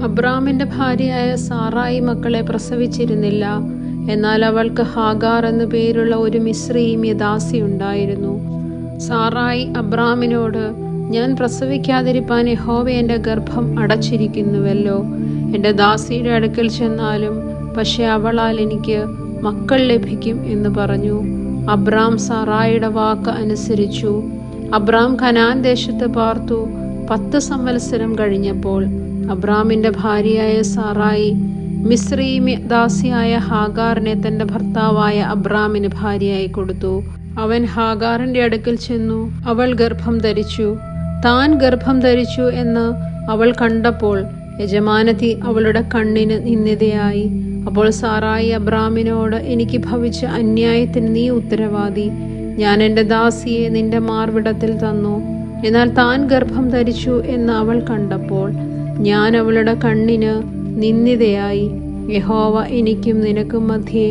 അബ്രാമിന്റെ ഭാര്യയായ സാറായി മക്കളെ പ്രസവിച്ചിരുന്നില്ല. എന്നാൽ അവൾക്ക് ഹാഗാർ എന്നു പേരുള്ള ഒരു മിസ്രയീമ്യ ദാസി ഉണ്ടായിരുന്നു. സാറായി അബ്രാമിനോട്, ഞാൻ പ്രസവിക്കാതിരിപ്പാൻ യഹോവ എൻ്റെ ഗർഭം അടച്ചിരിക്കുന്നുവല്ലോ. എൻ്റെ ദാസിയുടെ അടുക്കൽ ചെന്നാലും പക്ഷെ അവളാൽ എനിക്ക് മക്കൾ ലഭിക്കും എന്ന് പറഞ്ഞു. അബ്രാം സാറായിയുടെ വാക്ക് അനുസരിച്ചു. അബ്രാം കനാൻ ദേശത്ത് പാർത്തു. 10 സംവത്സരം കഴിഞ്ഞപ്പോൾ അബ്രാമിന്റെ ഭാര്യയായ സാറായി മിസ്രയീമ്യ ദാസിയായ ഹാഗാറിനെ തന്റെ ഭർത്താവായ അബ്രാമിന് ഭാര്യയായി കൊടുത്തു. അവൻ ഹാഗാറിന്റെ അടുക്കൽ ചെന്നു. അവൾ ഗർഭം ധരിച്ചു. താൻ ഗർഭം ധരിച്ചു എന്ന് അവൾ കണ്ടപ്പോൾ യജമാനത്തി അവളുടെ കണ്ണിന് നിന്ദിതയായി. അപ്പോൾ സാറായി അബ്രാമിനോട്, എനിക്ക് ഭവിച്ച അന്യായത്തിന് നീ ഉത്തരവാദി. ഞാൻ എൻ്റെ ദാസിയെ നിന്റെ മാർവിടത്തിൽ തന്നു. എന്നാൽ താൻ ഗർഭം ധരിച്ചു എന്ന് അവൾ കണ്ടപ്പോൾ ഞാൻ അവളുടെ കണ്ണിന് നിന്ദിതയായി. യഹോവ എനിക്കും നിനക്കും മധ്യേ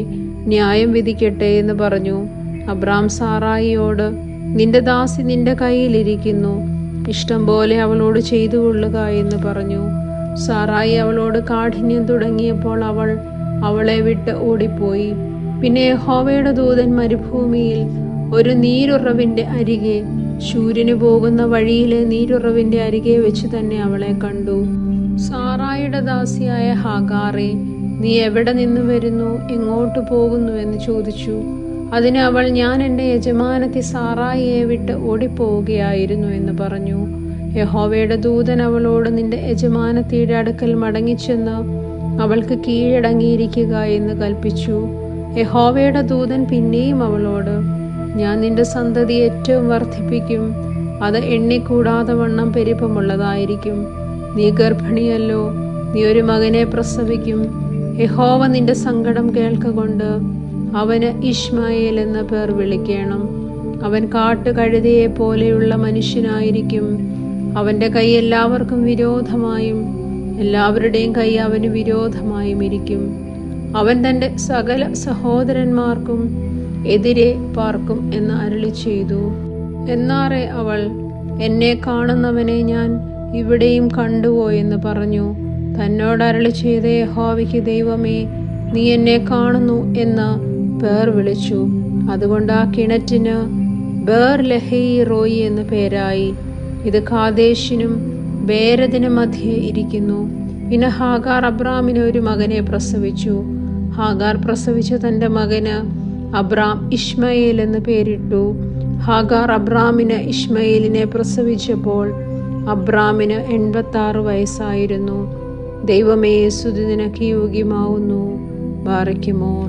ന്യായം വിധിക്കട്ടെ എന്ന് പറഞ്ഞു. അബ്രാം സാറായിയോട്, നിന്റെ ദാസി നിന്റെ കയ്യിലിരിക്കുന്നു, ഇഷ്ടം പോലെ അവളോട് ചെയ്തു കൊള്ളുക എന്ന് പറഞ്ഞു. സാറായി അവളോട് കാഠിന്യം തുടങ്ങിയപ്പോൾ അവൾ അവളെ വിട്ട് ഓടിപ്പോയി. പിന്നെ യഹോവയുടെ ദൂതൻ മരുഭൂമിയിൽ ഒരു നീരുറവിന്റെ അരികെ, ശൂര്യന് പോകുന്ന വഴിയിലെ നീരുറവിന്റെ അരികെ വെച്ച് തന്നെ അവളെ കണ്ടു. സാറായിയുടെ ദാസിയായ ഹാഗാറെ, നീ എവിടെ നിന്ന് വരുന്നു, എങ്ങോട്ട് പോകുന്നു എന്ന് ചോദിച്ചു. അതിന് അവൾ, ഞാൻ എൻ്റെ യജമാനത്തി സാറായിയെ വിട്ട് ഓടിപ്പോവുകയായിരുന്നു എന്ന് പറഞ്ഞു. യഹോവയുടെ ദൂതൻ അവളോട്, നിന്റെ യജമാനത്തിയുടെ അടുക്കൽ മടങ്ങിച്ചെന്ന് അവൾക്ക് കീഴടങ്ങിയിരിക്കുക എന്ന് കൽപ്പിച്ചു. യഹോവയുടെ ദൂതൻ പിന്നെയും അവളോട്, ഞാൻ നിന്റെ സന്തതി ഏറ്റവും വർദ്ധിപ്പിക്കും, അത് എണ്ണിക്കൂടാതെ വണ്ണം പെരുപ്പമുള്ളതായിരിക്കും. നീ ഗർഭിണിയല്ലോ, നീ ഒരു മകനെ പ്രസവിക്കും. യഹോവ നിന്റെ സങ്കടം കേൾക്കൊണ്ട് അവന് ഇശ്മായേൽ എന്ന പേർ വിളിക്കണം. അവൻ കാട്ടുകഴുതയെ പോലെയുള്ള മനുഷ്യനായിരിക്കും. അവൻ്റെ കൈ എല്ലാവർക്കും വിരോധമായും എല്ലാവരുടെയും കൈ അവന് വിരോധമായും ഇരിക്കും. അവൻ തൻ്റെ സകല സഹോദരന്മാർക്കും എതിരെ പാർക്കും എന്ന് അരുളി ചെയ്തു. എന്നാറെ അവൾ, എന്നെ കാണുന്നവനെ ഞാൻ ഇവിടെയും കണ്ടുവോ എന്ന് പറഞ്ഞു. തന്നോട് അരുളി ചെയ്ത യഹോവയ്ക്ക്, ദൈവമേ, നീ എന്നെ കാണുന്നു എന്ന് പേർ വിളിച്ചു. അതുകൊണ്ട് ആ കിണറ്റിന് ബേർ ലഹൈ റോയി എന്ന് പേരായി. ഇത് കാദേശിനും ബേരദിനും മധ്യേ ഇരിക്കുന്നു. പിന്നെ ഹാഗാർ അബ്രാമിന് ഒരു മകനെ പ്രസവിച്ചു. ഹാഗാർ പ്രസവിച്ച തൻ്റെ മകന് അബ്രാം ഇശ്മയേൽ എന്ന് പേരിട്ടു. ഹാഗാർ അബ്രാമിന് ഇശ്മയേലിനെ പ്രസവിച്ചപ്പോൾ അബ്രാമിന് 86 വയസ്സായിരുന്നു. ദൈവമേ, സ്തുതി നിനക്ക് യോഗ്യമാവുന്നു. ബാറയ്ക്കുമോർ.